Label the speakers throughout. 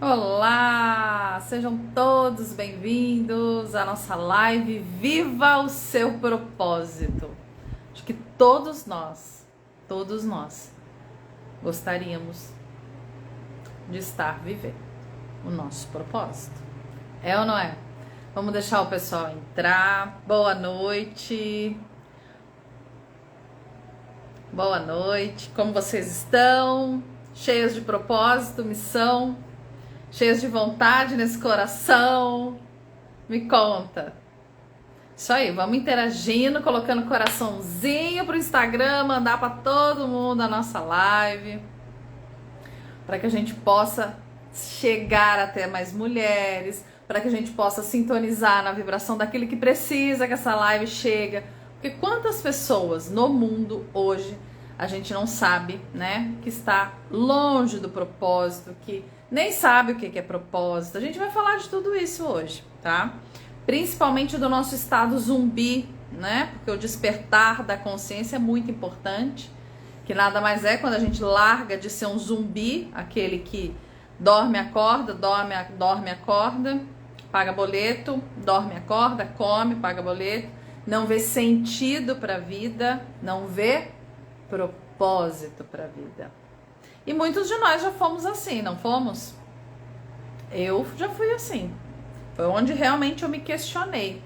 Speaker 1: Olá, sejam todos bem-vindos à nossa live Viva o Seu Propósito. Acho que todos nós gostaríamos de estar vivendo o nosso propósito. É ou não é? Vamos deixar o pessoal entrar. Boa noite. Boa noite. Como vocês estão? Cheios de propósito, missão? Cheios de vontade nesse coração? Me conta. Isso aí, vamos interagindo, colocando coraçãozinho pro Instagram, mandar para todo mundo a nossa live, para que a gente possa chegar até mais mulheres, para que a gente possa sintonizar na vibração daquilo que precisa que essa live chegue. Porque quantas pessoas no mundo hoje a gente não sabe, né, que está longe do propósito, que nem sabe o que é propósito. A gente vai falar de tudo isso hoje, tá? Principalmente do nosso estado zumbi, né? Porque o despertar da consciência é muito importante, que nada mais é quando a gente larga de ser um zumbi, aquele que dorme, acorda, dorme, acorda, paga boleto, dorme, acorda, come, paga boleto, não vê sentido para a vida, não vê propósito para a vida. E muitos de nós já fomos assim, não fomos? Eu já fui assim. Foi onde realmente eu me questionei.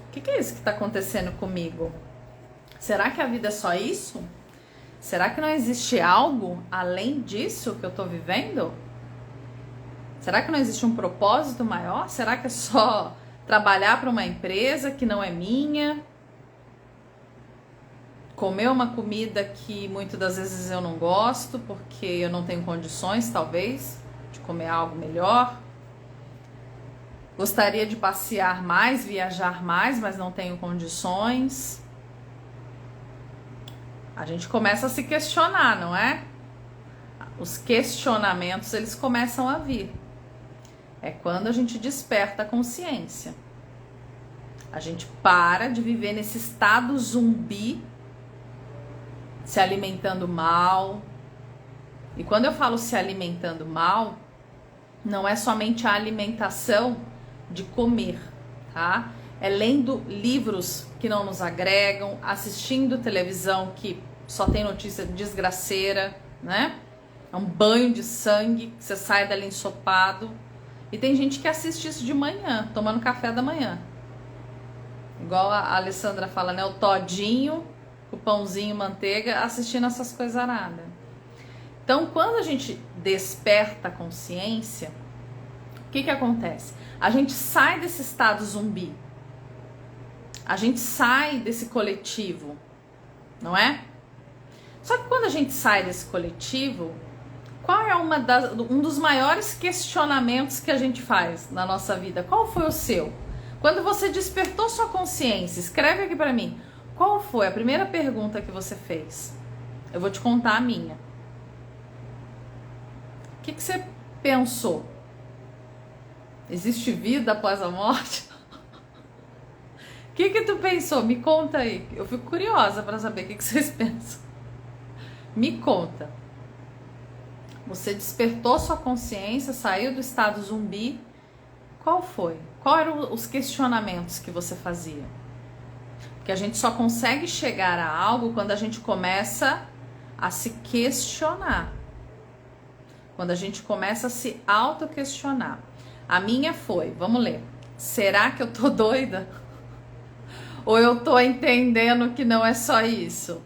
Speaker 1: O que é isso que está acontecendo comigo? Será que a vida é só isso? Será que não existe algo além disso que eu estou vivendo? Será que não existe um propósito maior? Será que é só trabalhar para uma empresa que não é minha? Comer uma comida que muitas das vezes eu não gosto, porque eu não tenho condições, talvez, de comer algo melhor. Gostaria de passear mais, viajar mais, mas não tenho condições. A gente começa a se questionar, não é? Os questionamentos, eles começam a vir. É quando a gente desperta a consciência. A gente para de viver nesse estado zumbi, se alimentando mal. E quando eu falo se alimentando mal, não é somente a alimentação de comer, tá? É lendo livros que não nos agregam, assistindo televisão que só tem notícia desgraceira, né? É um banho de sangue, que você sai dali ensopado. E tem gente que assiste isso de manhã, tomando café da manhã. Igual a Alessandra fala, né? O todinho, o pãozinho, manteiga, assistindo essas coisas aradas. Então, quando a gente desperta a consciência, o que acontece? A gente sai desse estado zumbi. A gente sai desse coletivo, não é? Só que quando a gente sai desse coletivo, qual é um dos maiores questionamentos que a gente faz na nossa vida? Qual foi o seu? Quando você despertou sua consciência, escreve aqui pra mim. Qual foi a primeira pergunta que você fez? Eu vou te contar a minha. O que você pensou? Existe vida após a morte? O que tu pensou? Me conta aí. Eu fico curiosa para saber o que vocês pensam. Me conta. Você despertou sua consciência, saiu do estado zumbi. Qual foi? Quais eram os questionamentos que você fazia? Porque a gente só consegue chegar a algo quando a gente começa a se questionar. Quando a gente começa a se auto-questionar. A minha foi, vamos ler. Será que eu tô doida? Ou eu tô entendendo que não é só isso?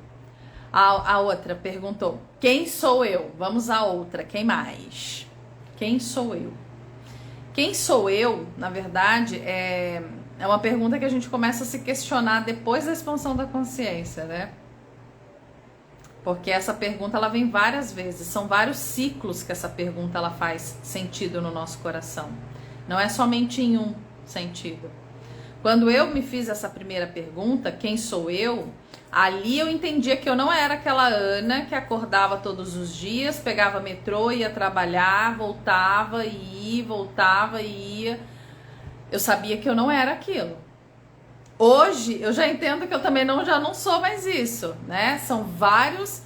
Speaker 1: A outra perguntou, quem sou eu? Vamos à outra, quem mais? Quem sou eu? Quem sou eu, na verdade, é uma pergunta que a gente começa a se questionar depois da expansão da consciência, né? Porque essa pergunta, ela vem várias vezes, são vários ciclos que essa pergunta, ela faz sentido no nosso coração. Não é somente em um sentido. Quando eu me fiz essa primeira pergunta, quem sou eu? Ali eu entendia que eu não era aquela Ana que acordava todos os dias, pegava metrô, ia trabalhar, voltava e ia. Eu sabia que eu não era aquilo. Hoje eu já entendo que eu também já não sou mais isso, né? São vários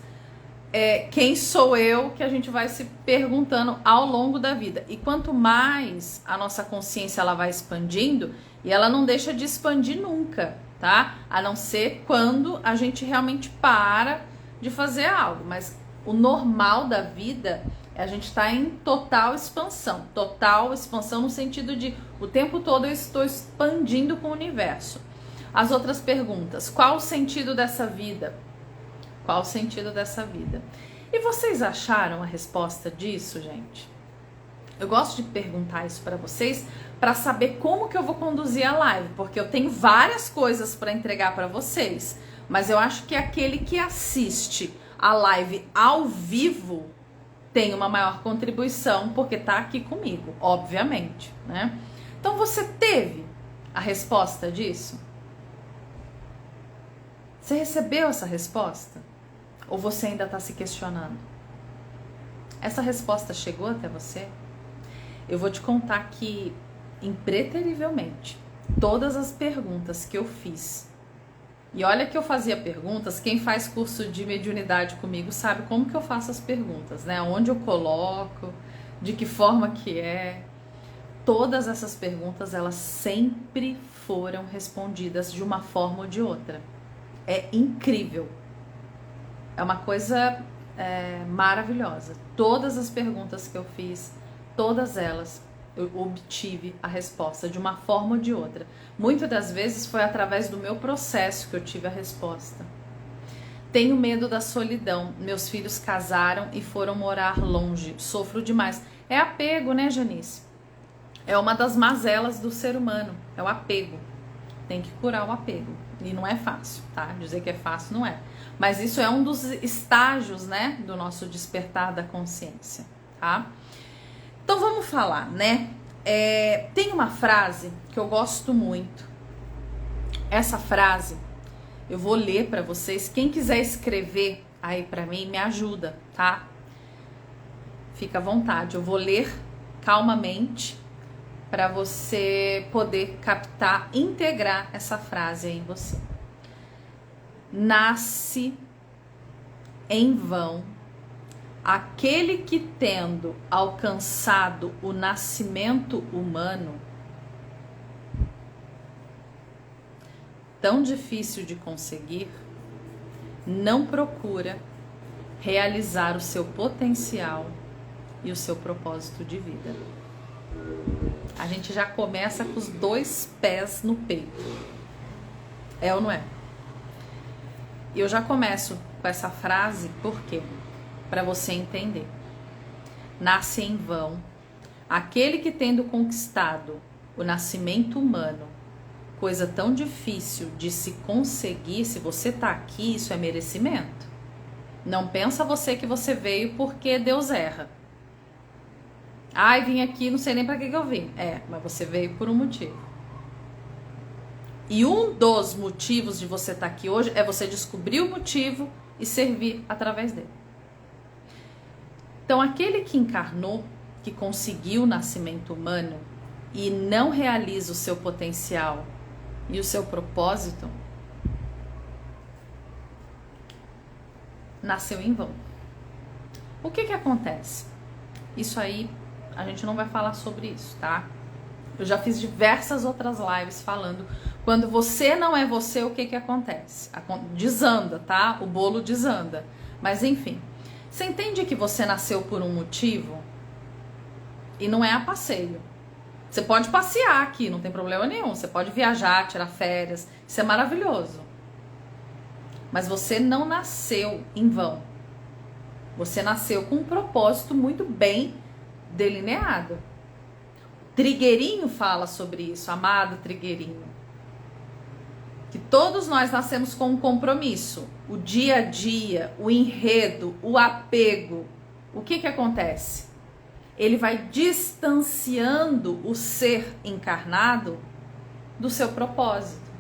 Speaker 1: quem sou eu, que a gente vai se perguntando ao longo da vida. E quanto mais a nossa consciência ela vai expandindo, e ela não deixa de expandir nunca, tá? A não ser quando a gente realmente para de fazer algo. Mas o normal da vida é a gente estar em total expansão no sentido de o tempo todo eu estou expandindo com o universo. As outras perguntas: qual o sentido dessa vida? Qual o sentido dessa vida? E vocês acharam a resposta disso, gente? Eu gosto de perguntar isso para vocês para saber como que eu vou conduzir a live, porque eu tenho várias coisas para entregar para vocês, mas eu acho que aquele que assiste a live ao vivo tem uma maior contribuição porque tá aqui comigo, obviamente, né? Então você teve a resposta disso? Você recebeu essa resposta? Ou você ainda está se questionando? Essa resposta chegou até você? Eu vou te contar que, impreterivelmente, todas as perguntas que eu fiz, e olha que eu fazia perguntas, quem faz curso de mediunidade comigo sabe como que eu faço as perguntas, né? Onde eu coloco, de que forma que é. Todas essas perguntas, elas sempre foram respondidas de uma forma ou de outra. É incrível. É uma coisa maravilhosa. Todas as perguntas que eu fiz, todas elas, eu obtive a resposta de uma forma ou de outra. Muitas das vezes foi através do meu processo que eu tive a resposta. Tenho medo da solidão. Meus filhos casaram e foram morar longe. Sofro demais. É apego, né, Janice? É uma das mazelas do ser humano. É o apego. Tem que curar o apego. E não é fácil, tá? Dizer que é fácil não é. Mas isso é um dos estágios, né, do nosso despertar da consciência, tá? Então vamos falar, né? Tem uma frase que eu gosto muito. Essa frase eu vou ler para vocês. Quem quiser escrever aí para mim, me ajuda, tá? Fica à vontade. Eu vou ler calmamente para você poder captar, integrar essa frase aí em você. Nasce em vão aquele que, tendo alcançado o nascimento humano, tão difícil de conseguir, não procura realizar o seu potencial e o seu propósito de vida. A gente já começa com os 2 pés no peito. É ou não é? E eu já começo com essa frase, por quê? Para você entender. Nasce em vão aquele que, tendo conquistado o nascimento humano, coisa tão difícil de se conseguir, se você tá aqui, isso é merecimento. Não pensa você que você veio porque Deus erra. Ai, vim aqui, não sei nem para que eu vim. Mas você veio por um motivo. E um dos motivos de você estar aqui hoje é você descobrir o motivo e servir através dele. Então, aquele que encarnou, que conseguiu o nascimento humano e não realiza o seu potencial e o seu propósito, nasceu em vão. O que acontece? Isso aí, a gente não vai falar sobre isso, tá? Eu já fiz diversas outras lives falando. Quando você não é você, o que acontece? Desanda, tá? O bolo desanda. Mas enfim, você entende que você nasceu por um motivo? E não é a passeio. Você pode passear aqui, não tem problema nenhum. Você pode viajar, tirar férias. Isso é maravilhoso. Mas você não nasceu em vão. Você nasceu com um propósito muito bem delineado. Trigueirinho fala sobre isso, amado Trigueirinho. Que todos nós nascemos com um compromisso. O dia a dia, o enredo, o apego. O que acontece? Ele vai distanciando o ser encarnado do seu propósito.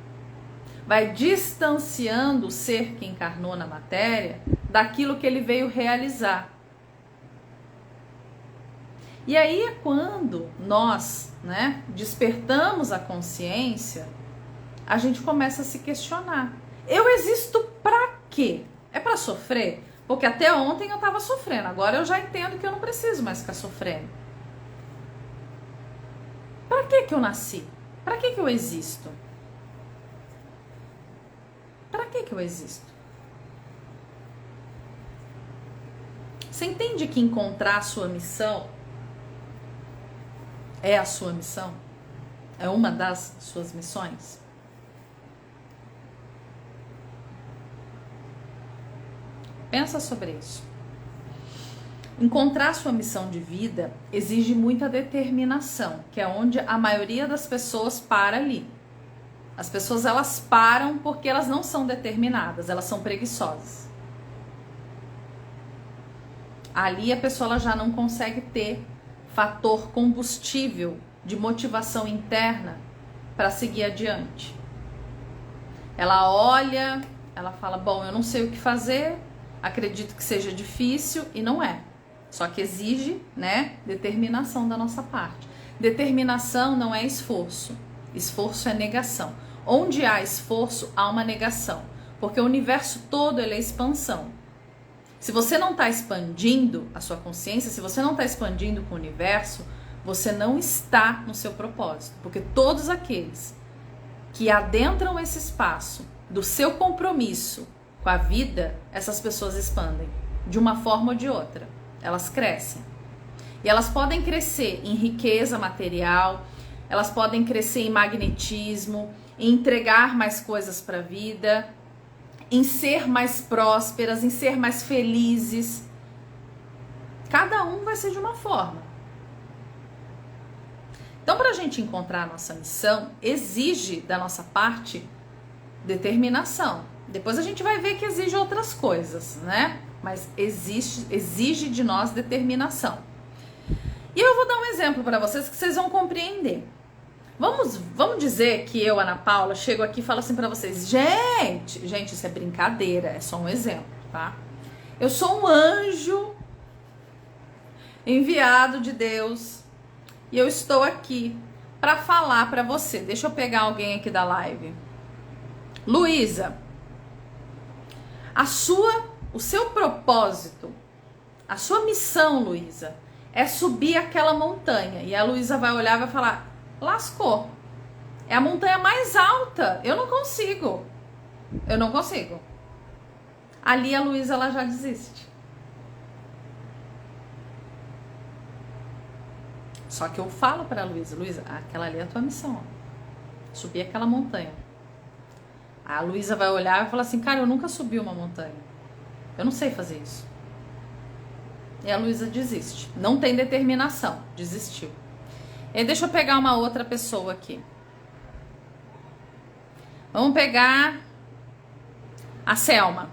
Speaker 1: Vai distanciando o ser que encarnou na matéria daquilo que ele veio realizar. E aí é quando nós, né, despertamos a consciência, a gente começa a se questionar. Eu existo pra quê? É pra sofrer? Porque até ontem eu estava sofrendo, agora eu já entendo que eu não preciso mais ficar sofrendo. Para que eu nasci? Para que eu existo? Para que eu existo? Você entende que encontrar a sua missão é a sua missão? É uma das suas missões? Pensa sobre isso. Encontrar a sua missão de vida exige muita determinação, que é onde a maioria das pessoas para ali. As pessoas, elas param porque elas não são determinadas, elas são preguiçosas. Ali a pessoa ela já não consegue ter fator combustível de motivação interna para seguir adiante. Ela olha, ela fala, bom, eu não sei o que fazer, acredito que seja difícil, e não é. Só que exige, né, determinação da nossa parte. Determinação não é esforço. Esforço é negação. Onde há esforço, há uma negação. Porque o universo todo ele é expansão. Se você não está expandindo a sua consciência, se você não está expandindo com o universo, você não está no seu propósito. Porque todos aqueles que adentram esse espaço do seu compromisso com a vida, essas pessoas expandem. De uma forma ou de outra. Elas crescem. E elas podem crescer em riqueza material, elas podem crescer em magnetismo, em entregar mais coisas para a vida, em ser mais prósperas, em ser mais felizes. Cada um vai ser de uma forma. Então, para a gente encontrar a nossa missão, exige da nossa parte determinação. Depois a gente vai ver que exige outras coisas, né? Mas exige de nós determinação. E eu vou dar um exemplo para vocês que vocês vão compreender. Vamos dizer que eu, Ana Paula, chego aqui e falo assim para vocês, gente, isso é brincadeira, é só um exemplo, tá? Eu sou um anjo enviado de Deus e eu estou aqui para falar para você. Deixa eu pegar alguém aqui da live. Luísa, o seu propósito, a sua missão, Luísa, é subir aquela montanha. E a Luísa vai olhar e vai falar, lascou. É a montanha mais alta. Eu não consigo. Ali a Luísa, ela já desiste. Só que eu falo para a Luísa, aquela ali é a tua missão. Ó. Subir aquela montanha. A Luísa vai olhar e falar assim, cara, eu nunca subi uma montanha. Eu não sei fazer isso. E a Luísa desiste. Não tem determinação. Desistiu. E deixa eu pegar uma outra pessoa aqui. Vamos pegar a Selma.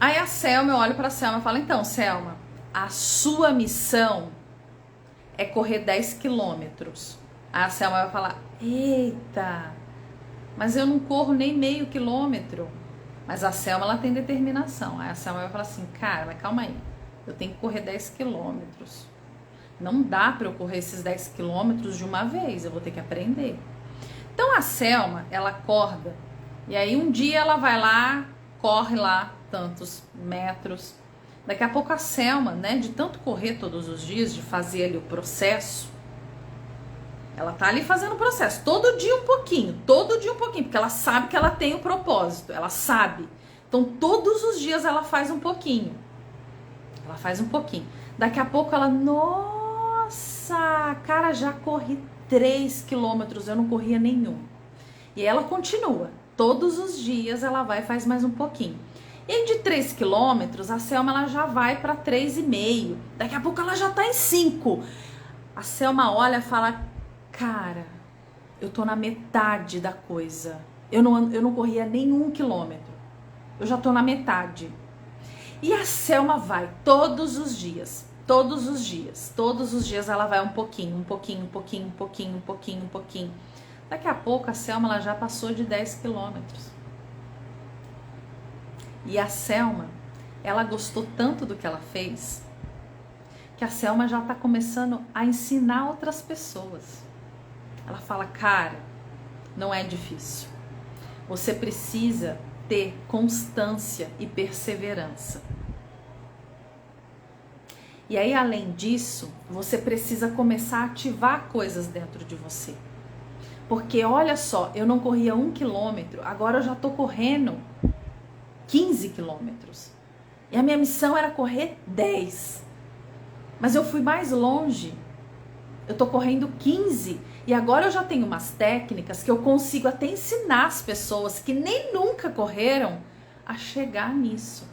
Speaker 1: Aí a Selma, eu olho pra Selma e falo, então, Selma, a sua missão é correr 10 quilômetros. Aí a Selma vai falar, eita, mas eu não corro nem meio quilômetro. Mas a Selma, ela tem determinação. Aí a Selma vai falar assim, cara, mas calma aí, eu tenho que correr 10 quilômetros. Não dá para eu correr esses 10 quilômetros de uma vez, eu vou ter que aprender. Então a Selma, ela acorda, e aí um dia ela vai lá, corre lá tantos metros. Daqui a pouco a Selma, né, de tanto correr todos os dias, de fazer ali o processo, ela tá ali fazendo o processo, todo dia um pouquinho, porque ela sabe que ela tem o propósito, ela sabe. Então todos os dias ela faz um pouquinho. Daqui a pouco ela, nossa, cara, já corri 3 quilômetros, eu não corria nenhum. E ela continua, todos os dias ela vai e faz mais um pouquinho. E de 3 quilômetros, a Selma ela já vai para 3,5. Daqui a pouco ela já tá em 5. A Selma olha e fala, cara, eu tô na metade da coisa. Eu não corria nem 1 quilômetro. Eu já tô na metade. E a Selma vai todos os dias ela vai um pouquinho. Daqui a pouco a Selma ela já passou de 10 quilômetros. E a Selma, ela gostou tanto do que ela fez, que a Selma já tá começando a ensinar outras pessoas. Ela fala, cara, não é difícil. Você precisa ter constância e perseverança. E aí, além disso, você precisa começar a ativar coisas dentro de você. Porque olha só, eu não corria 1 quilômetro, agora eu já tô correndo 15 quilômetros. E a minha missão era correr 10. Mas eu fui mais longe. Eu tô correndo 15. E agora eu já tenho umas técnicas que eu consigo até ensinar as pessoas que nem nunca correram a chegar nisso.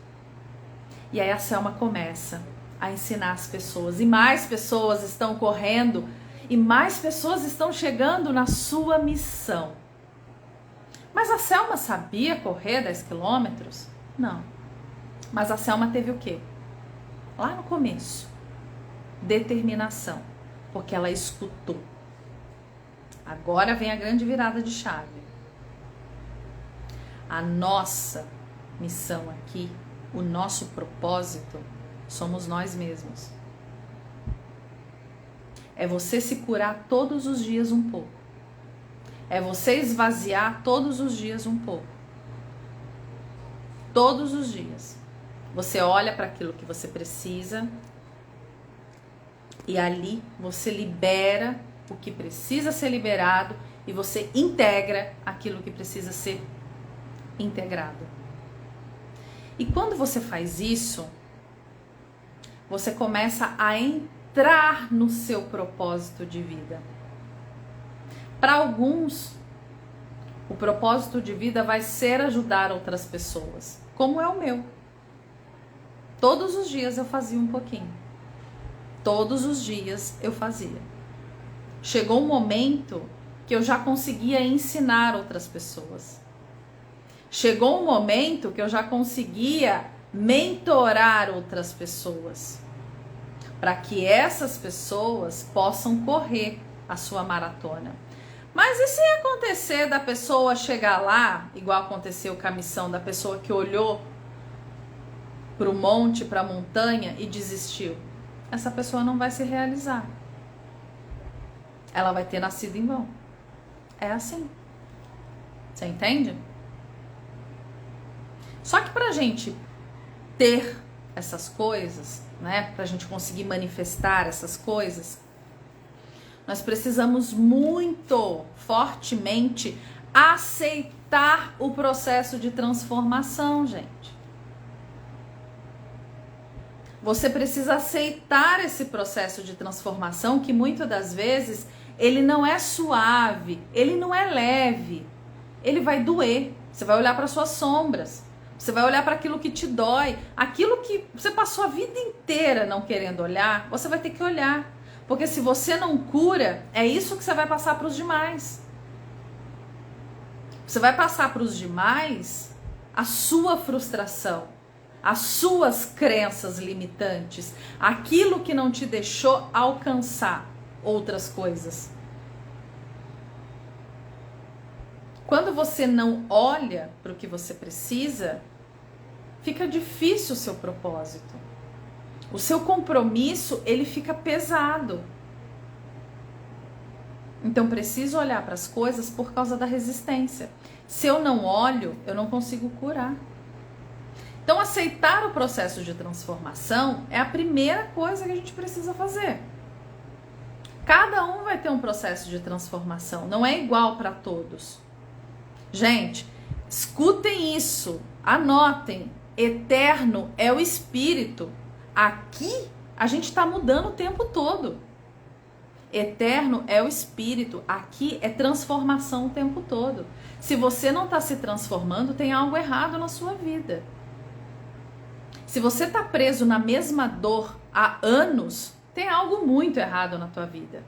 Speaker 1: E aí a Selma começa a ensinar as pessoas. E mais pessoas estão correndo. E mais pessoas estão chegando na sua missão. Mas a Selma sabia correr 10 quilômetros? Não. Mas a Selma teve o quê? Lá no começo. Determinação. Porque ela escutou. Agora vem a grande virada de chave. A nossa missão aqui, o nosso propósito, somos nós mesmos. É você se curar todos os dias um pouco. É você esvaziar todos os dias um pouco. Todos os dias. Você olha para aquilo que você precisa e ali você libera o que precisa ser liberado e você integra aquilo que precisa ser integrado. E quando você faz isso, você começa a entrar no seu propósito de vida. Para alguns, o propósito de vida vai ser ajudar outras pessoas, como é o meu. Todos os dias eu fazia um pouquinho. Todos os dias eu fazia. Chegou um momento que eu já conseguia ensinar outras pessoas. Chegou um momento que eu já conseguia mentorar outras pessoas, para que essas pessoas possam correr a sua maratona. Mas e se acontecer da pessoa chegar lá, igual aconteceu com a missão da pessoa que olhou para o monte, para a montanha e desistiu? Essa pessoa não vai se realizar. Ela vai ter nascido em vão. É assim. Você entende? Só que pra gente ter essas coisas, né? Pra gente conseguir manifestar essas coisas, nós precisamos muito fortemente aceitar o processo de transformação, gente. Você precisa aceitar esse processo de transformação que muitas das vezes ele não é suave, ele não é leve, ele vai doer. Você vai olhar para suas sombras, você vai olhar para aquilo que te dói, aquilo que você passou a vida inteira não querendo olhar, você vai ter que olhar. Porque se você não cura, é isso que você vai passar para os demais. Você vai passar para os demais a sua frustração, as suas crenças limitantes, aquilo que não te deixou alcançar outras coisas. Quando você não olha para o que você precisa, fica difícil o seu propósito. O seu compromisso, ele fica pesado. Então, preciso olhar para as coisas por causa da resistência. Se eu não olho, eu não consigo curar. Então, aceitar o processo de transformação é a primeira coisa que a gente precisa fazer. Cada um vai ter um processo de transformação, não é igual para todos. Gente, escutem isso, anotem. Eterno é o espírito. Aqui a gente está mudando o tempo todo. Eterno é o espírito. Aqui é transformação o tempo todo. Se você não está se transformando, tem algo errado na sua vida. Se você está preso na mesma dor há anos, tem algo muito errado na tua vida.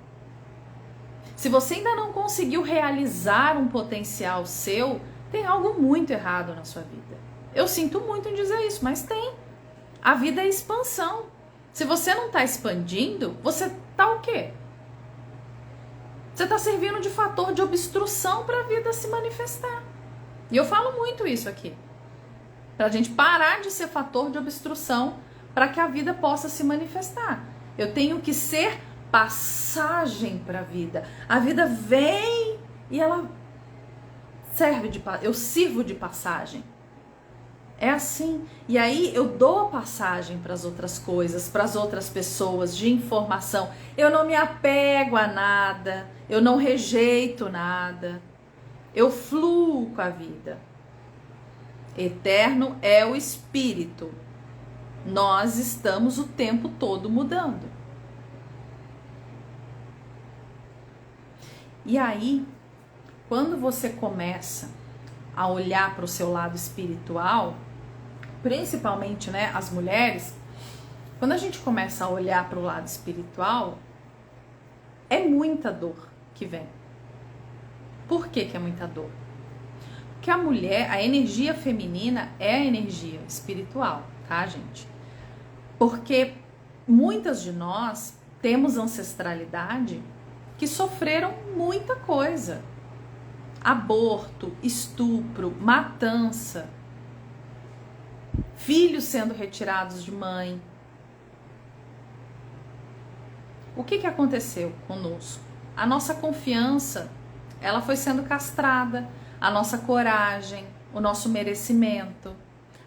Speaker 1: Se você ainda não conseguiu realizar um potencial seu, tem algo muito errado na sua vida. Eu sinto muito em dizer isso, mas tem. A vida é expansão. Se você não está expandindo, você está o quê? Você está servindo de fator de obstrução para a vida se manifestar. E eu falo muito isso aqui. Para a gente parar de ser fator de obstrução para que a vida possa se manifestar. Eu tenho que ser passagem para a vida. A vida vem e ela serve de... Eu sirvo de passagem. É assim. E aí eu dou a passagem para as outras coisas, para as outras pessoas, de informação. Eu não me apego a nada, eu não rejeito nada. Eu fluo com a vida. Eterno é o espírito. Nós estamos o tempo todo mudando. E aí, quando você começa a olhar para o seu lado espiritual, principalmente, né, as mulheres, quando a gente começa a olhar para o lado espiritual, é muita dor que vem. Por que é muita dor? Porque a mulher, a energia feminina é a energia espiritual, tá, gente? Porque muitas de nós temos ancestralidade que sofreram muita coisa. Aborto, estupro, matança, filhos sendo retirados de mãe. O que aconteceu conosco? A nossa confiança, ela foi sendo castrada, a nossa coragem, o nosso merecimento.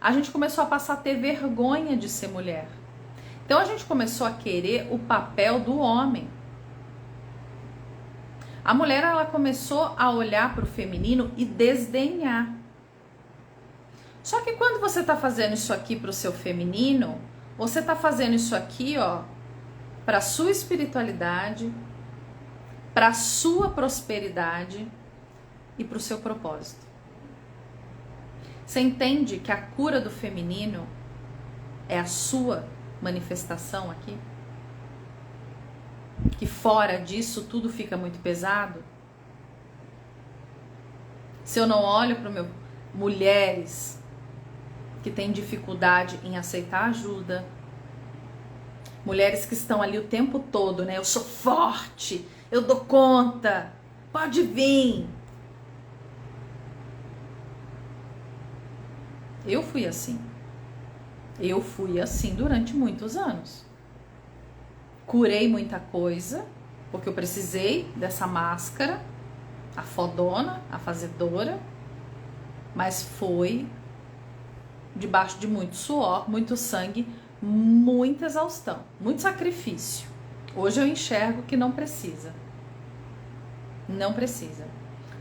Speaker 1: A gente começou a passar a ter vergonha de ser mulher. Então a gente começou a querer o papel do homem. A mulher, ela começou a olhar para o feminino e desdenhar. Só que quando você está fazendo isso aqui para o seu feminino, você está fazendo isso aqui, ó, para a sua espiritualidade, para a sua prosperidade e para o seu propósito. Você entende que a cura do feminino é a sua manifestação aqui? Que fora disso tudo fica muito pesado? Se eu não olho para o meu... Mulheres que têm dificuldade em aceitar ajuda, mulheres que estão ali o tempo todo, né? Eu sou forte, eu dou conta, pode vir. Eu fui assim. Eu fui assim durante muitos anos. Curei muita coisa, porque eu precisei dessa máscara, a fodona, a fazedora, mas foi debaixo de muito suor, muito sangue, muita exaustão, muito sacrifício. Hoje eu enxergo que não precisa. Não precisa.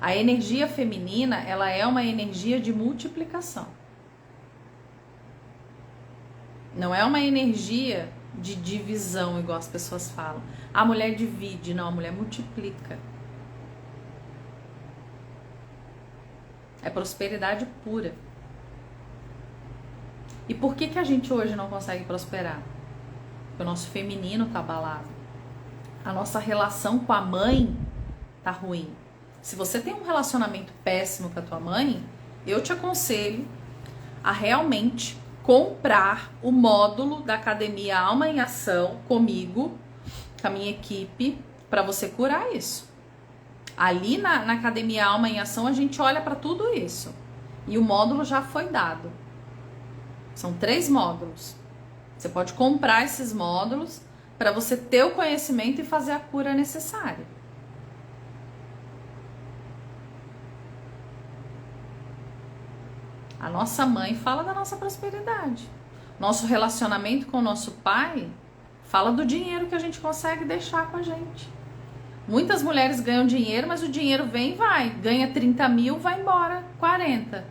Speaker 1: A energia feminina, ela é uma energia de multiplicação. Não é uma energia de divisão, igual as pessoas falam. A mulher divide, não, a mulher multiplica. É prosperidade pura. E por que a gente hoje não consegue prosperar? Porque o nosso feminino tá abalado. A nossa relação com a mãe tá ruim. Se você tem um relacionamento péssimo com a tua mãe, eu te aconselho a realmente comprar o módulo da Academia Alma em Ação comigo, com a minha equipe, para você curar isso. Ali na Academia Alma em Ação a gente olha para tudo isso. E o módulo já foi dado. São 3 módulos. Você pode comprar esses módulos para você ter o conhecimento e fazer a cura necessária. A nossa mãe fala da nossa prosperidade. Nosso relacionamento com o nosso pai fala do dinheiro que a gente consegue deixar com a gente. Muitas mulheres ganham dinheiro, mas o dinheiro vem e vai. Ganha 30 mil, vai embora 40.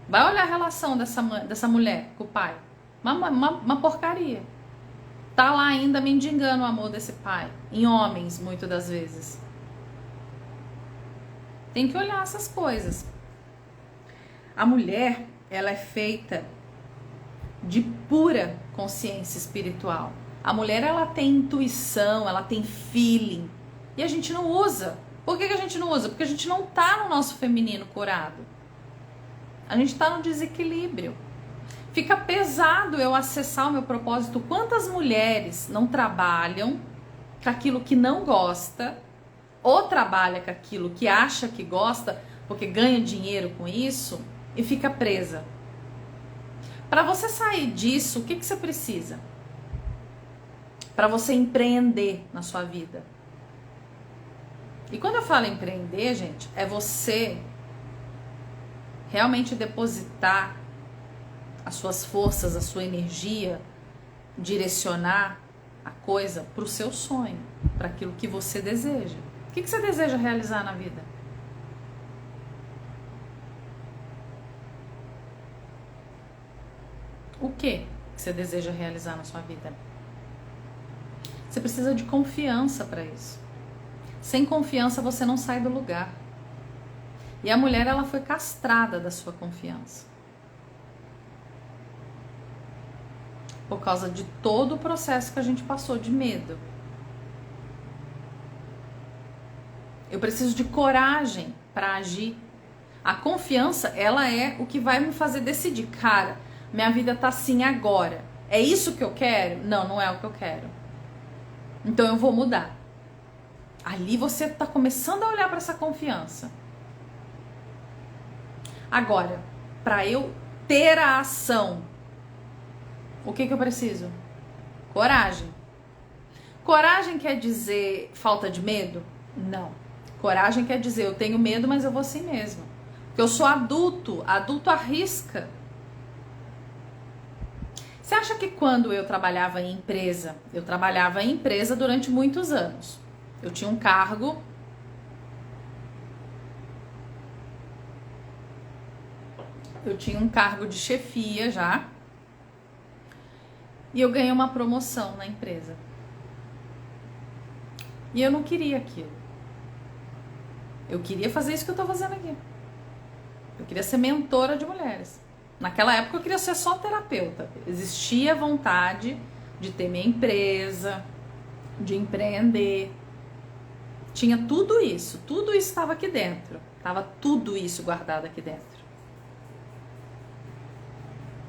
Speaker 1: Vai olhar a relação dessa mulher com o pai. Uma porcaria. Tá lá ainda mendigando o amor desse pai. Em homens, muitas das vezes. Tem que olhar essas coisas. A mulher, ela é feita de pura consciência espiritual. A mulher, ela tem intuição, ela tem feeling. E a gente não usa. Por que a gente não usa? Porque a gente não tá no nosso feminino curado. A gente tá no desequilíbrio. Fica pesado eu acessar o meu propósito. Quantas mulheres não trabalham com aquilo que não gosta, ou trabalha com aquilo que acha que gosta, porque ganha dinheiro com isso, e fica presa. Para você sair disso, o que você precisa? Para você empreender na sua vida. E quando eu falo empreender, gente, é você realmente depositar as suas forças, a sua energia, direcionar a coisa para o seu sonho, para aquilo que você deseja. O que você deseja realizar na vida? O que você deseja realizar na sua vida? Você precisa de confiança para isso. Sem confiança você não sai do lugar. E a mulher, ela foi castrada da sua confiança. Por causa de todo o processo que a gente passou de medo. Eu preciso de coragem para agir. A confiança, ela é o que vai me fazer decidir. Cara, minha vida tá assim agora. É isso que eu quero? Não, não é o que eu quero. Então eu vou mudar. Ali você tá começando a olhar para essa confiança. Agora, para eu ter a ação, o que eu preciso? Coragem. Coragem quer dizer falta de medo? Não. Coragem quer dizer eu tenho medo, mas eu vou assim mesmo. Porque eu sou adulto. Adulto arrisca. Você acha que quando eu trabalhava em empresa, eu trabalhava em empresa durante muitos anos. Eu tinha um cargo. Eu tinha um cargo de chefia já. E eu ganhei uma promoção na empresa. E eu não queria aquilo. Eu queria fazer isso que eu tô fazendo aqui. Eu queria ser mentora de mulheres. Naquela época eu queria ser só terapeuta. Existia vontade de ter minha empresa, de empreender. Tinha tudo isso estava aqui dentro. Tava tudo isso guardado aqui dentro.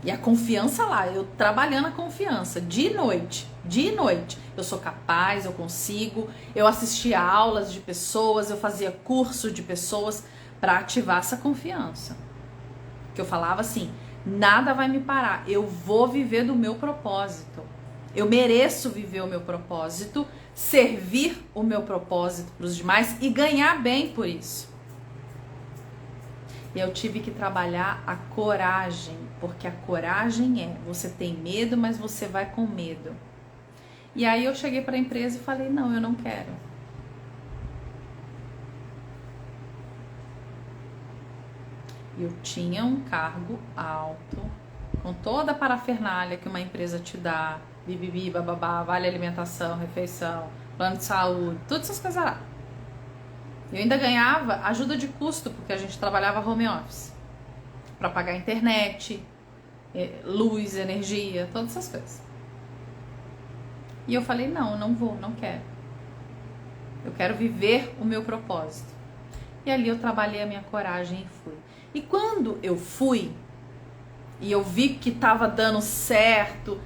Speaker 1: E a confiança lá, eu trabalhando a confiança, de noite. Eu sou capaz, eu consigo. Eu assistia aulas de pessoas, eu fazia curso de pessoas para ativar essa confiança. Que eu falava assim, nada vai me parar, eu vou viver do meu propósito. Eu mereço viver o meu propósito, servir o meu propósito para os demais e ganhar bem por isso. E eu tive que trabalhar a coragem, porque a coragem é, você tem medo, mas você vai com medo. E aí eu cheguei para a empresa e falei, não, eu não quero. Eu tinha um cargo alto, com toda a parafernália que uma empresa te dá, bibibi, bababá, vale alimentação, refeição, plano de saúde, todas essas coisas lá. Eu ainda ganhava ajuda de custo, porque a gente trabalhava home office, para pagar internet, luz, energia, todas essas coisas. E eu falei, não, não vou, não quero. Eu quero viver o meu propósito. E ali eu trabalhei a minha coragem e fui. E quando eu fui, e eu vi que estava dando certo,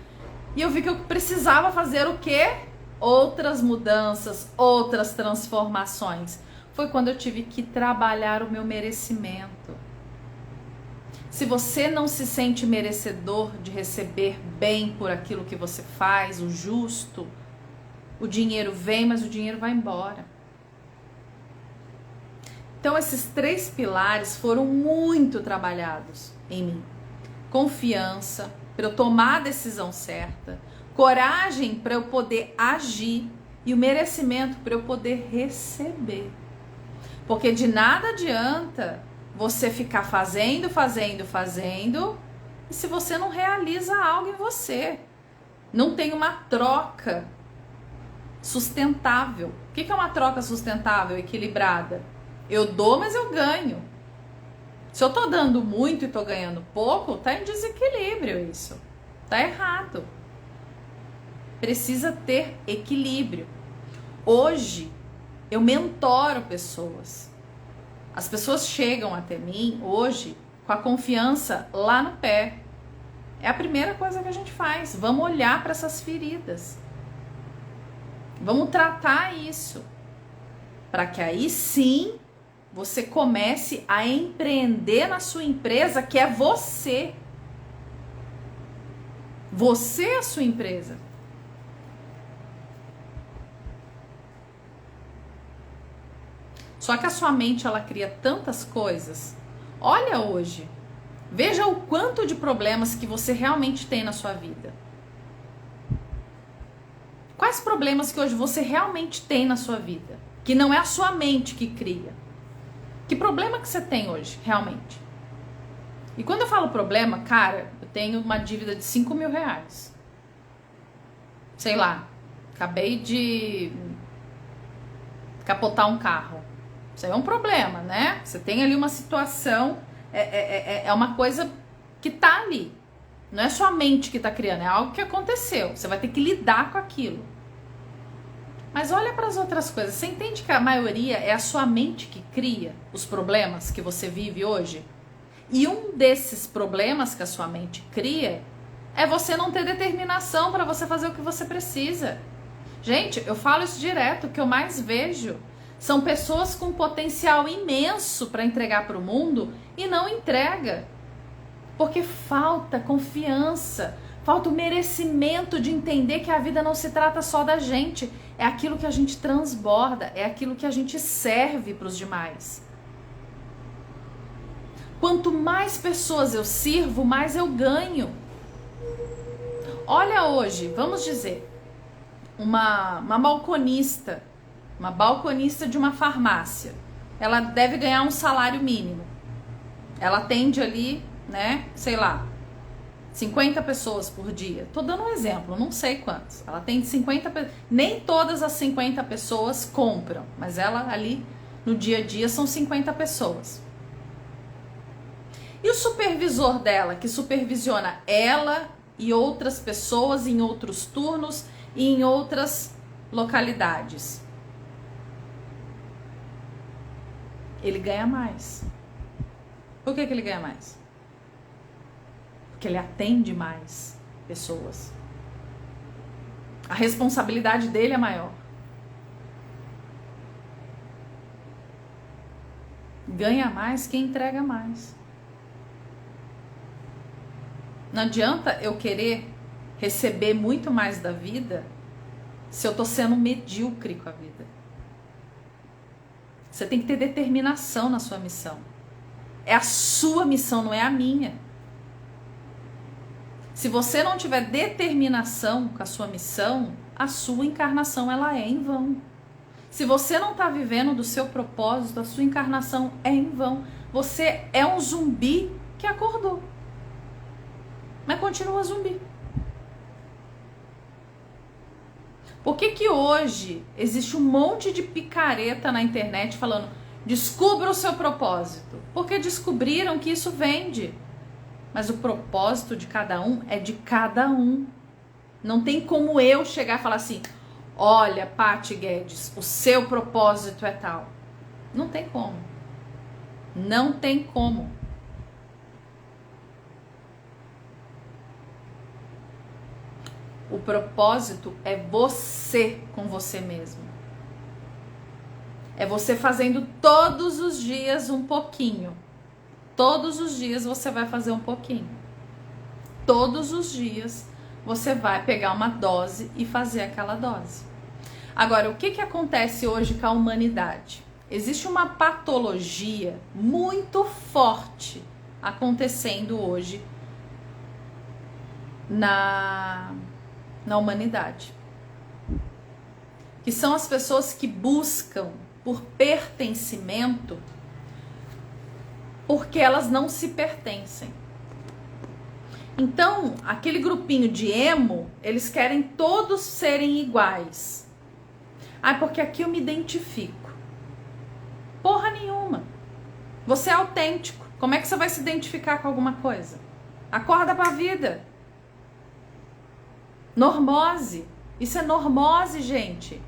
Speaker 1: e eu vi que eu precisava fazer o quê? Outras mudanças, outras transformações. Foi quando eu tive que trabalhar o meu merecimento. Se você não se sente merecedor de receber bem por aquilo que você faz, o justo, o dinheiro vem, mas o dinheiro vai embora. Então esses 3 pilares foram muito trabalhados em mim. Confiança, para eu tomar a decisão certa. Coragem, para eu poder agir. E o merecimento, para eu poder receber. Porque de nada adianta você ficar fazendo, e se você não realiza algo em você. Não tem uma troca sustentável. O que é uma troca sustentável, equilibrada? Eu dou, mas eu ganho. Se eu tô dando muito e tô ganhando pouco, tá em desequilíbrio isso. Tá errado. Precisa ter equilíbrio. Hoje, eu mentoro pessoas. As pessoas chegam até mim hoje com a confiança lá no pé. É a primeira coisa que a gente faz. Vamos olhar para essas feridas. Vamos tratar isso. Para que aí sim você comece a empreender na sua empresa, que é você. Você é a sua empresa. Só que a sua mente, ela cria tantas coisas. Olha hoje, Veja o quanto de problemas que você realmente tem na sua vida. Quais problemas que hoje você realmente tem na sua vida? Que não é a sua mente que cria. Que problema que você tem hoje, realmente? E quando eu falo problema, cara, eu tenho uma dívida de 5 mil reais. Sei lá, acabei de capotar um carro. Isso aí é um problema, né? Você tem ali uma situação, é uma coisa que tá ali. Não é sua mente que tá criando, é algo que aconteceu. Você vai ter que lidar com aquilo. Mas olha para as outras coisas. Você entende que a maioria é a sua mente que cria os problemas que você vive hoje? E um desses problemas que a sua mente cria é você não ter determinação para você fazer o que você precisa. Gente, eu falo isso direto, o que eu mais vejo são pessoas com potencial imenso para entregar para o mundo e não entrega. Porque falta confiança, falta o merecimento de entender que a vida não se trata só da gente, é aquilo que a gente transborda, é aquilo que a gente serve para os demais. Quanto mais pessoas eu sirvo, mais eu ganho. Olha hoje, vamos dizer, uma balconista de uma farmácia, ela deve ganhar um salário mínimo. Ela atende ali, né, sei lá, 50 pessoas por dia. Tô dando um exemplo, não sei quantos. Ela atende 50 pessoas. Nem todas as 50 pessoas compram, mas ela ali no dia a dia são 50 pessoas. E o supervisor dela, que supervisiona ela e outras pessoas em outros turnos e em outras localidades, ele ganha mais. Por que ele ganha mais? Porque ele atende mais pessoas. A responsabilidade dele é maior. Ganha mais quem entrega mais. Não adianta eu querer receber muito mais da vida se eu tô sendo medíocre com a vida. Você tem que ter determinação na sua missão. É a sua missão, não é a minha. Se você não tiver determinação com a sua missão, a sua encarnação ela é em vão. Se você não está vivendo do seu propósito, a sua encarnação é em vão. Você é um zumbi que acordou, mas continua zumbi. Por que hoje existe um monte de picareta na internet falando descubra o seu propósito? Porque descobriram que isso vende. Mas o propósito de cada um é de cada um. Não tem como eu chegar e falar assim, olha, Paty Guedes, o seu propósito é tal. Não tem como. Não tem como. O propósito é você com você mesmo. É você fazendo todos os dias um pouquinho. Todos os dias você vai fazer um pouquinho. Todos os dias você vai pegar uma dose e fazer aquela dose. Agora, o que acontece hoje com a humanidade? Existe uma patologia muito forte acontecendo hoje na humanidade. Que são as pessoas que buscam por pertencimento porque elas não se pertencem. Então, aquele grupinho de emo, eles querem todos serem iguais. Ah, porque aqui eu me identifico. Porra nenhuma. Você é autêntico. Como é que você vai se identificar com alguma coisa? Acorda pra vida. Normose. Isso é normose, gente.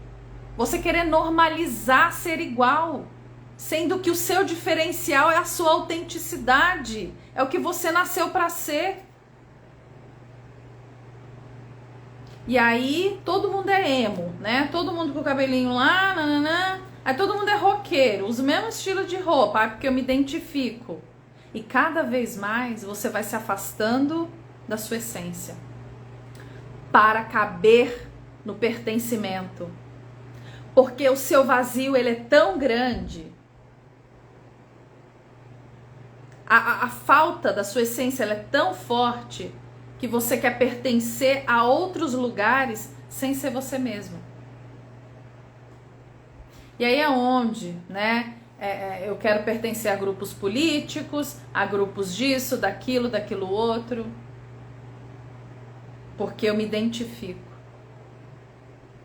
Speaker 1: Você querer normalizar ser igual, sendo que o seu diferencial é a sua autenticidade, é o que você nasceu para ser. E aí todo mundo é emo, né? Todo mundo com o cabelinho lá, nananã. Aí todo mundo é roqueiro, usa o mesmo estilo de roupa, porque eu me identifico. E cada vez mais você vai se afastando da sua essência para caber no pertencimento. Porque o seu vazio ele é tão grande. A falta da sua essência ela é tão forte que você quer pertencer a outros lugares sem ser você mesmo. E aí é onde, né? Eu quero pertencer a grupos políticos, a grupos disso, daquilo outro, porque eu me identifico.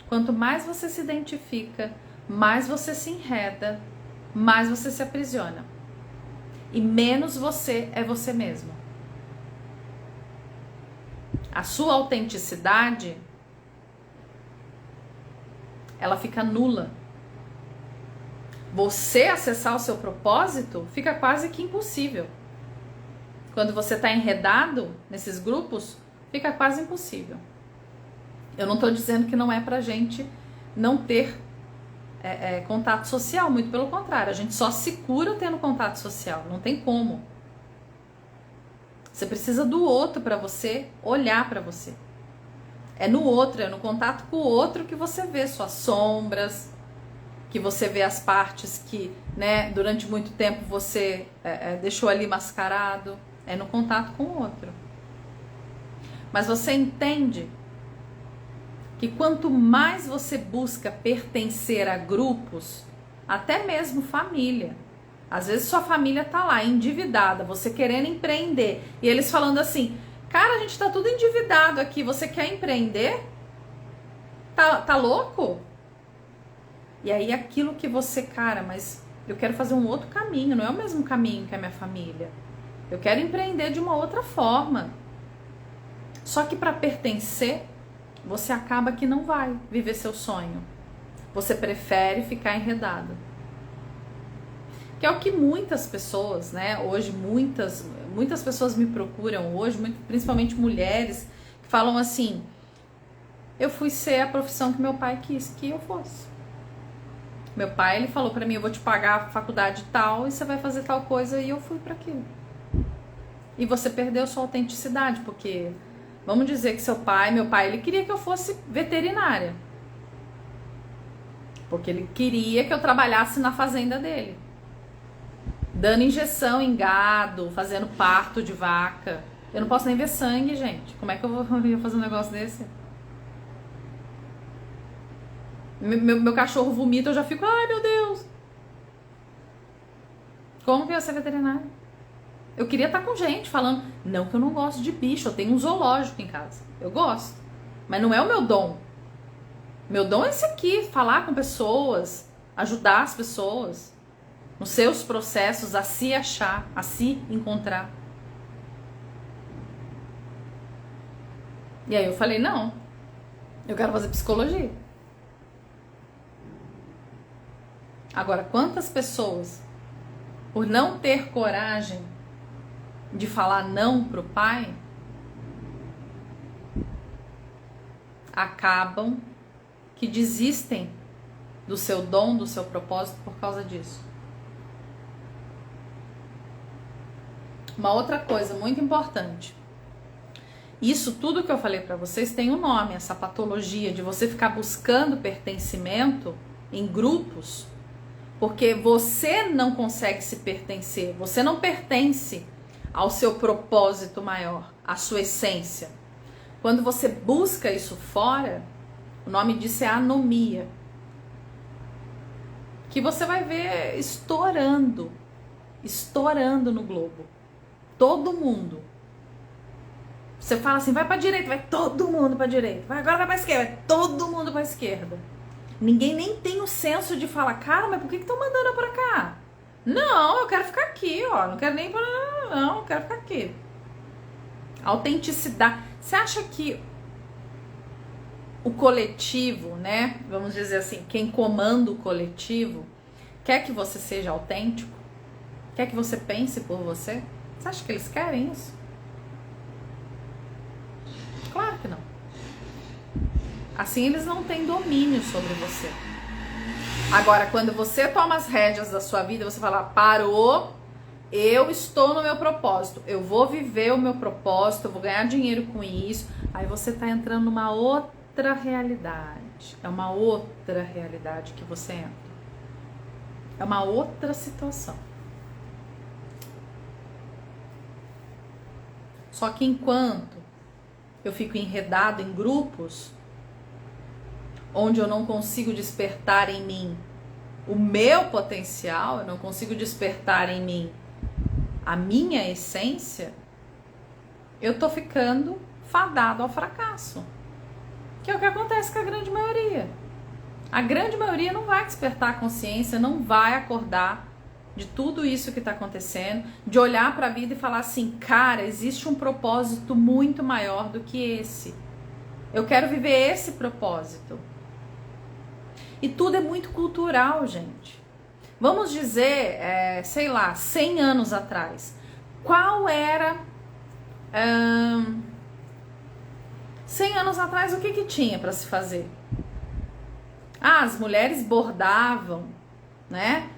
Speaker 1: Quanto mais você se identifica, mais você se enreda, mais você se aprisiona. E menos você é você mesmo. A sua autenticidade, ela fica nula. Você acessar o seu propósito fica quase que impossível. Quando você está enredado nesses grupos, fica quase impossível. Eu não estou dizendo que não é pra gente não ter contato social, muito pelo contrário, a gente só se cura tendo contato social, não tem como. Você precisa do outro para você olhar para você. É no outro, é no contato com o outro que você vê suas sombras, que você vê as partes que, né, durante muito tempo você deixou ali mascarado. É no contato com o outro. Mas você entende que quanto mais você busca pertencer a grupos, até mesmo família, às vezes sua família tá lá endividada, você querendo empreender, e eles falando assim, cara, a gente tá tudo endividado aqui, você quer empreender? Tá louco? E aí aquilo que você, cara, mas eu quero fazer um outro caminho, não é o mesmo caminho que a minha família. Eu quero empreender de uma outra forma. Só que para pertencer, você acaba que não vai viver seu sonho. Você prefere ficar enredado. Que é o que muitas pessoas, né? Hoje muitas pessoas me procuram hoje, principalmente mulheres, que falam assim: eu fui ser a profissão que meu pai quis que eu fosse. Meu pai, ele falou pra mim, eu vou te pagar a faculdade tal e você vai fazer tal coisa, e eu fui para aquilo. E você perdeu sua autenticidade, porque vamos dizer que meu pai, ele queria que eu fosse veterinária. Porque ele queria que eu trabalhasse na fazenda dele. Dando injeção em gado, fazendo parto de vaca. Eu não posso nem ver sangue, gente. Como é que eu vou fazer um negócio desse? Meu cachorro vomita, eu já fico, ai meu Deus. Como que eu ia ser veterinária? Eu queria estar com gente falando, não que eu não gosto de bicho, eu tenho um zoológico em casa. Eu gosto. Mas não é o meu dom. Meu dom é esse aqui, falar com pessoas, ajudar as pessoas nos seus processos a se achar, a se encontrar. E aí eu falei, não, eu quero fazer psicologia. Agora, quantas pessoas, por não ter coragem de falar não pro pai, acabam que desistem do seu dom, do seu propósito por causa disso. Uma outra coisa muito importante. Isso tudo que eu falei pra vocês tem um nome, essa patologia de você ficar buscando pertencimento em grupos, porque você não consegue se pertencer, você não pertence ao seu propósito maior, à sua essência. Quando você busca isso fora, o nome disso é anomia, que você vai ver estourando no globo. Todo mundo. Você fala assim, vai pra direita, vai todo mundo pra direita. Agora vai pra esquerda, vai todo mundo pra esquerda. Ninguém nem tem o senso de falar, cara, mas por que estão mandando eu pra cá? Não, eu quero ficar aqui, ó. Não quero nem pra... Não, eu quero ficar aqui. Autenticidade. Você acha que o coletivo, né? Vamos dizer assim, quem comanda o coletivo quer que você seja autêntico? Quer que você pense por você? Você acha que eles querem isso? Claro que não. Assim eles não têm domínio sobre você. Agora, quando você toma as rédeas da sua vida, você fala, parou, eu estou no meu propósito, eu vou viver o meu propósito, eu vou ganhar dinheiro com isso, aí você está entrando numa outra realidade. É uma outra realidade que você entra. É uma outra situação. Só que enquanto eu fico enredado em grupos onde eu não consigo despertar em mim o meu potencial, eu não consigo despertar em mim a minha essência, eu tô ficando fadado ao fracasso. Que é o que acontece com a grande maioria. A grande maioria não vai despertar a consciência, não vai acordar de tudo isso que está acontecendo, de olhar para a vida e falar assim, cara, existe um propósito muito maior do que esse. Eu quero viver esse propósito. E tudo é muito cultural, gente. Vamos dizer, sei lá, 100 anos atrás. Qual era... 100 anos atrás, o que tinha para se fazer? As mulheres bordavam, né?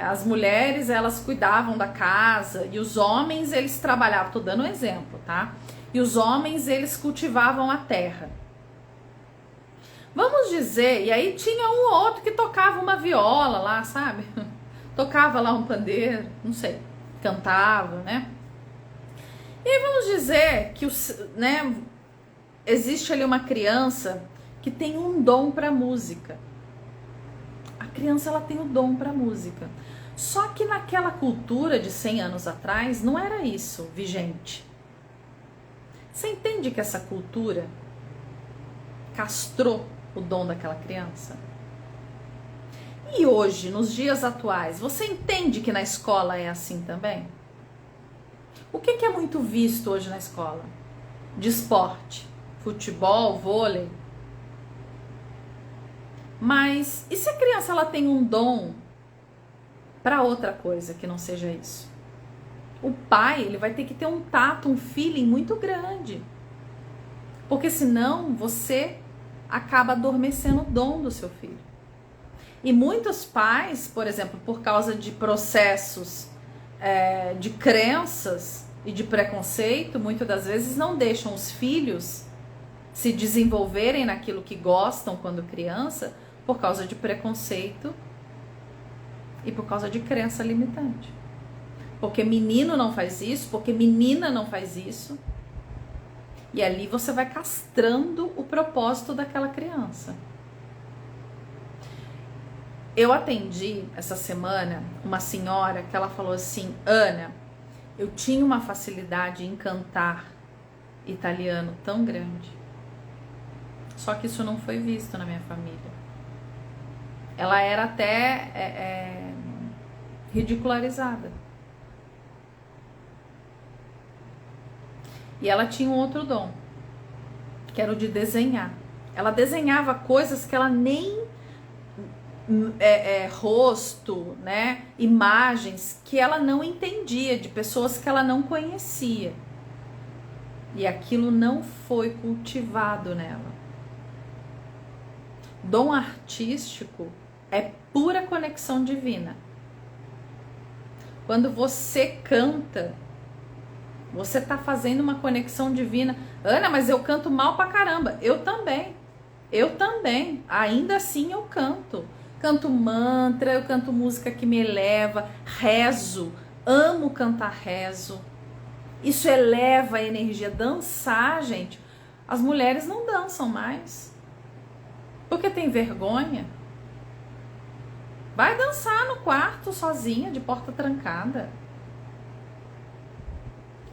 Speaker 1: As mulheres, elas cuidavam da casa e os homens, eles trabalhavam, tô dando um exemplo, tá? E os homens, eles cultivavam a terra. Vamos dizer, e aí tinha um ou outro que tocava uma viola lá, sabe? Tocava lá um pandeiro, não sei, cantava, né? E aí vamos dizer que né, existe ali uma criança que tem um dom para música. A criança, ela tem o dom para música. Só que naquela cultura de 100 anos atrás não era isso vigente. Você entende que essa cultura castrou o dom daquela criança? E hoje, nos dias atuais, você entende que na escola é assim também? O que é muito visto hoje na escola? De esporte, futebol, vôlei. Mas e se a criança ela tem um dom para outra coisa que não seja isso? O pai, ele vai ter que ter um tato, um feeling muito grande. Porque senão você acaba adormecendo o dom do seu filho. E muitos pais, por exemplo, por causa de processos de crenças e de preconceito, muitas das vezes não deixam os filhos se desenvolverem naquilo que gostam quando criança, por causa de preconceito e por causa de crença limitante. Porque menino não faz isso, porque menina não faz isso. E ali você vai castrando o propósito daquela criança. Eu atendi essa semana uma senhora que ela falou assim, Ana, eu tinha uma facilidade em cantar italiano tão grande. Só que isso não foi visto na minha família. Ela era até ridicularizada. E ela tinha um outro dom, que era o de desenhar. Ela desenhava coisas que ela nem... rosto, né? Imagens que ela não entendia, de pessoas que ela não conhecia. E aquilo não foi cultivado nela. Dom artístico é pura conexão divina. Quando você canta, você tá fazendo uma conexão divina. Ana, mas eu canto mal pra caramba. Eu também. Ainda assim eu canto. Canto mantra, eu canto música que me eleva, rezo. Amo cantar rezo. Isso eleva a energia. Dançar, gente. As mulheres não dançam mais. Porque tem vergonha. Vai dançar no quarto sozinha, de porta trancada.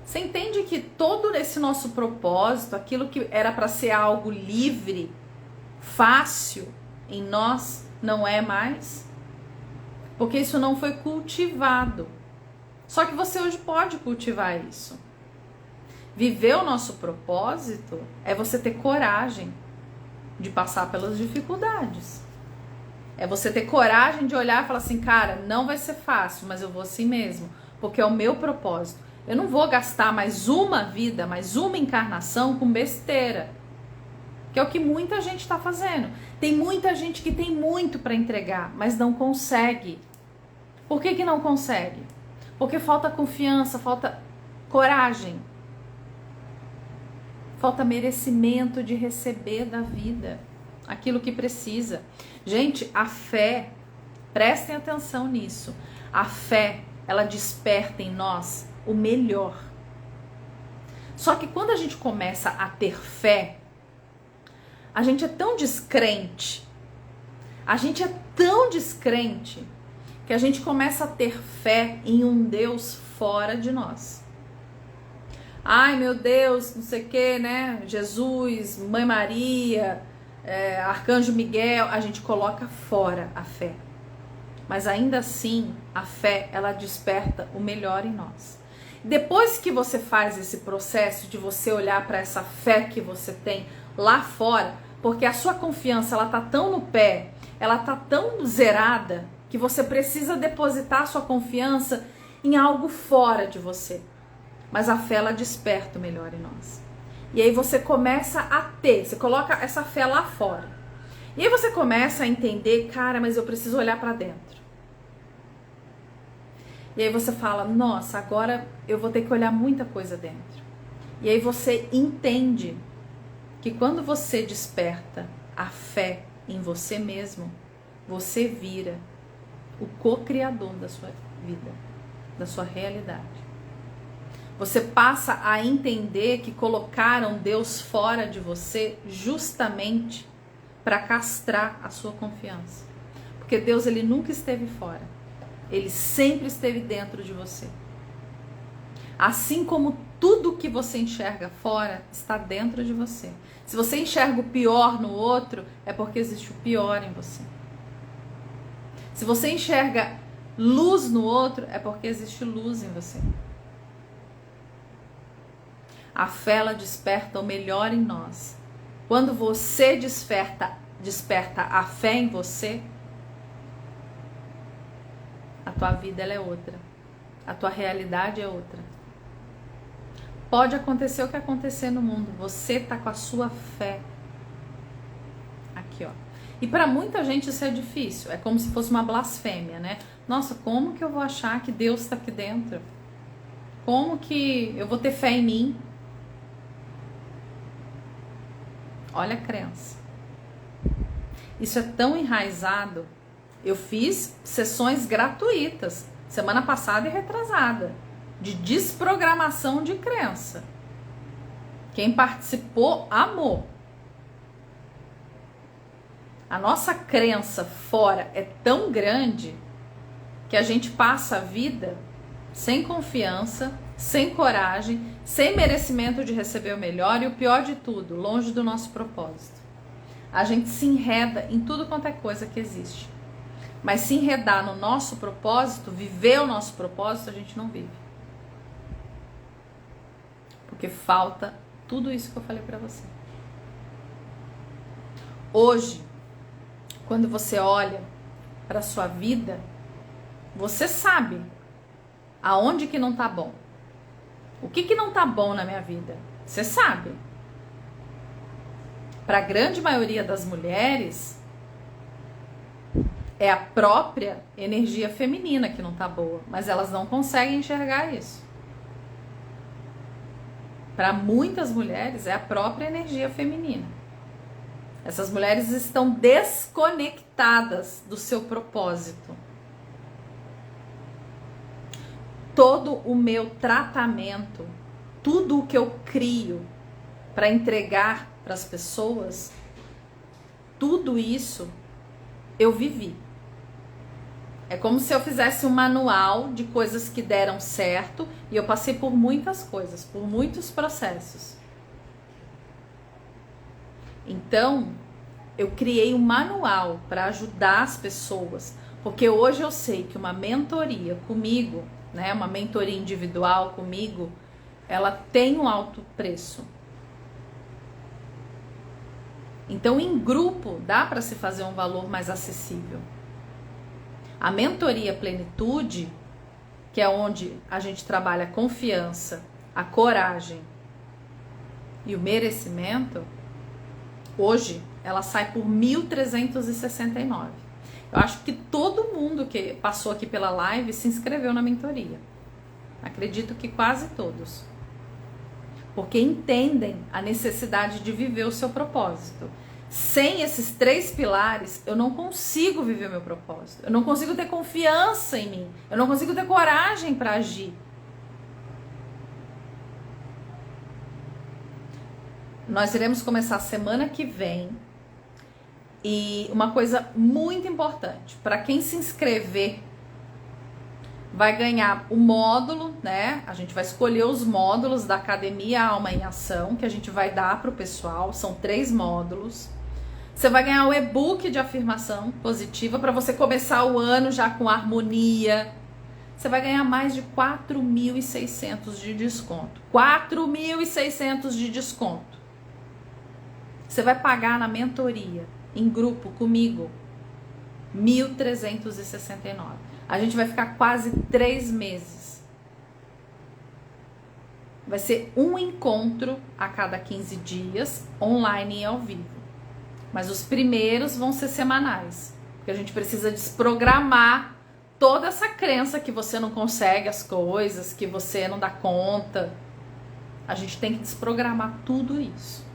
Speaker 1: Você entende que todo esse nosso propósito, aquilo que era para ser algo livre, fácil, em nós, não é mais? Porque isso não foi cultivado. Só que você hoje pode cultivar isso. Viver o nosso propósito é você ter coragem de passar pelas dificuldades. É você ter coragem de olhar e falar assim, cara, não vai ser fácil, mas eu vou assim mesmo, porque é o meu propósito. Eu não vou gastar mais uma vida, mais uma encarnação com besteira. Que é o que muita gente está fazendo. Tem muita gente que tem muito para entregar, mas não consegue. Por que não consegue? Porque falta confiança, falta coragem. Falta merecimento de receber da vida aquilo que precisa. Gente, a fé, prestem atenção nisso. A fé, ela desperta em nós o melhor. Só que quando a gente começa a ter fé, a gente é tão descrente, que a gente começa a ter fé em um Deus fora de nós. Ai, meu Deus, não sei o que, né? Jesus, Mãe Maria, Arcanjo Miguel, a gente coloca fora a fé. Mas ainda assim, a fé, ela desperta o melhor em nós. Depois que você faz esse processo de você olhar para essa fé que você tem lá fora, porque a sua confiança, ela tá tão no pé, ela tá tão zerada, que você precisa depositar a sua confiança em algo fora de você. Mas a fé, ela desperta o melhor em nós. E aí você começa a ter, você coloca essa fé lá fora. E aí você começa a entender, cara, mas eu preciso olhar para dentro. E aí você fala, nossa, agora eu vou ter que olhar muita coisa dentro. E aí você entende que quando você desperta a fé em você mesmo, você vira o co-criador da sua vida, da sua realidade. Você passa a entender que colocaram Deus fora de você justamente para castrar a sua confiança. Porque Deus, ele nunca esteve fora. Ele sempre esteve dentro de você. Assim como tudo que você enxerga fora está dentro de você. Se você enxerga o pior no outro, é porque existe o pior em você. Se você enxerga luz no outro, é porque existe luz em você. A fé, ela desperta o melhor em nós. Quando você desperta a fé em você, a tua vida, ela é outra. A tua realidade é outra. Pode acontecer o que acontecer no mundo, você tá com a sua fé aqui, ó. E para muita gente isso é difícil, é como se fosse uma blasfêmia, né? Nossa, como que eu vou achar que Deus está aqui dentro? Como que eu vou ter fé em mim? Olha a crença. Isso é tão enraizado. Eu fiz sessões gratuitas, semana passada e retrasada, de desprogramação de crença. Quem participou, amou. A nossa crença fora é tão grande que a gente passa a vida sem confiança, sem coragem, sem merecimento de receber o melhor e o pior de tudo, longe do nosso propósito. A gente se enreda em tudo quanto é coisa que existe. Mas se enredar no nosso propósito, viver o nosso propósito, a gente não vive. Porque falta tudo isso que eu falei pra você. Hoje, quando você olha pra sua vida, você sabe aonde que não tá bom. O que que não tá bom na minha vida? Você sabe. Para a grande maioria das mulheres, é a própria energia feminina que não tá boa, mas elas não conseguem enxergar isso. Para muitas mulheres, é a própria energia feminina. Essas mulheres estão desconectadas do seu propósito. Todo o meu tratamento, tudo o que eu crio para entregar para as pessoas, tudo isso eu vivi. É como se eu fizesse um manual de coisas que deram certo e eu passei por muitas coisas, por muitos processos. Então, eu criei um manual para ajudar as pessoas, porque hoje eu sei que uma mentoria comigo, né, uma mentoria individual comigo, ela tem um alto preço. Então, em grupo, dá para se fazer um valor mais acessível. A mentoria Plenitude, que é onde a gente trabalha a confiança, a coragem e o merecimento, hoje ela sai por R$ 1.369. Eu acho que todo mundo que passou aqui pela live se inscreveu na mentoria. Acredito que quase todos. Porque entendem a necessidade de viver o seu propósito. Sem esses 3 pilares, eu não consigo viver o meu propósito. Eu não consigo ter confiança em mim. Eu não consigo ter coragem para agir. Nós iremos começar semana que vem. E uma coisa muito importante, para quem se inscrever, vai ganhar o módulo, né? A gente vai escolher os módulos da Academia Alma em Ação, que a gente vai dar para o pessoal, são 3 módulos. Você vai ganhar o e-book de afirmação positiva para você começar o ano já com harmonia. Você vai ganhar mais de 4.600 de desconto. 4.600 de desconto. Você vai pagar na mentoria, em grupo comigo, 1.369. A gente vai ficar quase 3 meses. Vai ser um encontro a cada 15 dias, online e ao vivo. Mas os primeiros vão ser semanais, porque a gente precisa desprogramar toda essa crença que você não consegue as coisas, que você não dá conta. A gente tem que desprogramar tudo isso.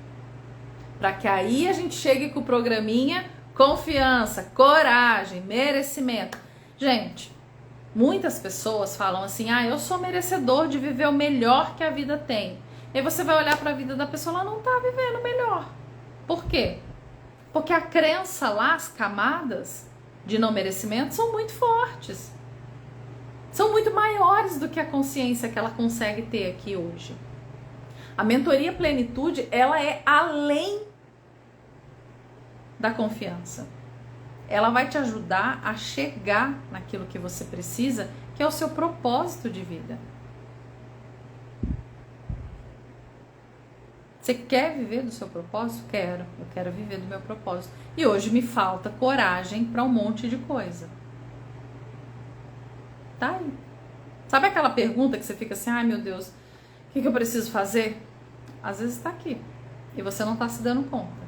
Speaker 1: Para que aí a gente chegue com o programinha confiança, coragem, merecimento. Gente, muitas pessoas falam assim, eu sou merecedor de viver o melhor que a vida tem. E aí você vai olhar para a vida da pessoa, ela não tá vivendo melhor. Por quê? Porque a crença lá, as camadas de não merecimento são muito fortes. São muito maiores do que a consciência que ela consegue ter aqui hoje. A mentoria Plenitude, ela é além da confiança. Ela vai te ajudar a chegar naquilo que você precisa, que é o seu propósito de vida. Você quer viver do seu propósito? Quero. Eu quero viver do meu propósito. E hoje me falta coragem para um monte de coisa. Tá aí. Sabe aquela pergunta que você fica assim, meu Deus, o que eu preciso fazer? Às vezes está aqui e você não está se dando conta.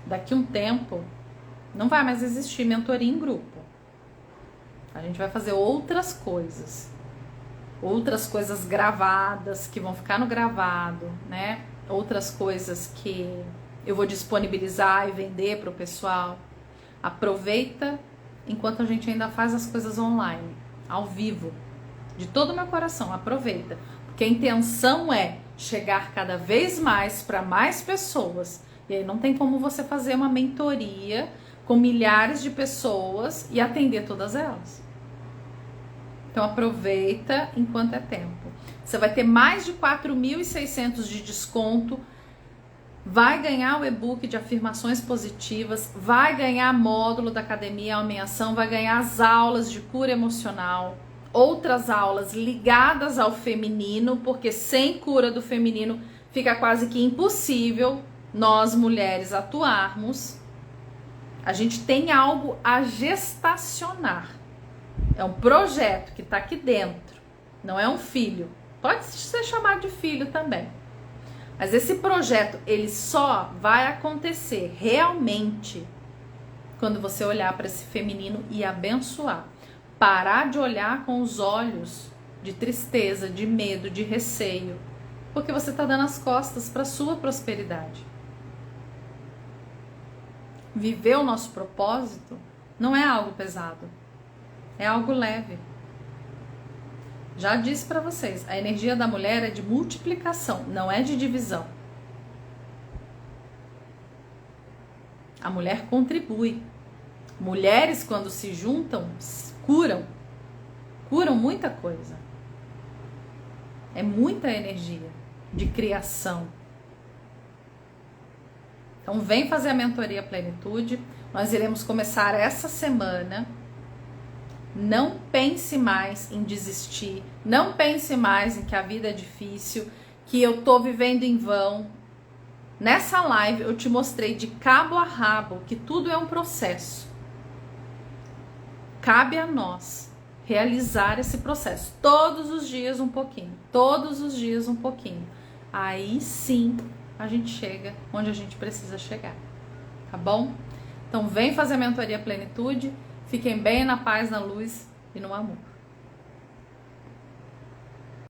Speaker 1: Daqui um tempo não vai mais existir mentoria em grupo. A gente vai fazer outras coisas gravadas que vão ficar no gravado, né? Outras coisas que eu vou disponibilizar e vender para o pessoal. Aproveita enquanto a gente ainda faz as coisas online, ao vivo. De todo o meu coração, aproveita. Porque a intenção é chegar cada vez mais para mais pessoas. E aí não tem como você fazer uma mentoria com milhares de pessoas e atender todas elas. Então aproveita enquanto é tempo. Você vai ter mais de 4.600 de desconto. Vai ganhar o e-book de afirmações positivas. Vai ganhar módulo da Academia Alma em Ação. Vai ganhar as aulas de cura emocional. Outras aulas ligadas ao feminino, porque sem cura do feminino fica quase que impossível nós mulheres atuarmos. A gente tem algo a gestacionar. É um projeto que está aqui dentro, não é um filho. Pode ser chamado de filho também. Mas esse projeto, ele só vai acontecer realmente quando você olhar para esse feminino e abençoar. Parar de olhar com os olhos de tristeza, de medo, de receio, porque você está dando as costas para a sua prosperidade. Viver o nosso propósito não é algo pesado, é algo leve. Já disse para vocês, a energia da mulher é de multiplicação, não é de divisão. A mulher contribui. Mulheres, quando se juntam, curam muita coisa. É muita energia de criação. Então vem fazer a mentoria Plenitude. Nós iremos começar essa semana. Não pense mais em desistir. Não pense mais em que a vida é difícil, que eu tô vivendo em vão. Nessa live eu te mostrei de cabo a rabo que tudo é um processo. Cabe a nós realizar esse processo. Todos os dias um pouquinho. Todos os dias um pouquinho. Aí sim a gente chega onde a gente precisa chegar. Tá bom? Então vem fazer a mentoria Plenitude. Fiquem bem na paz, na luz e no amor.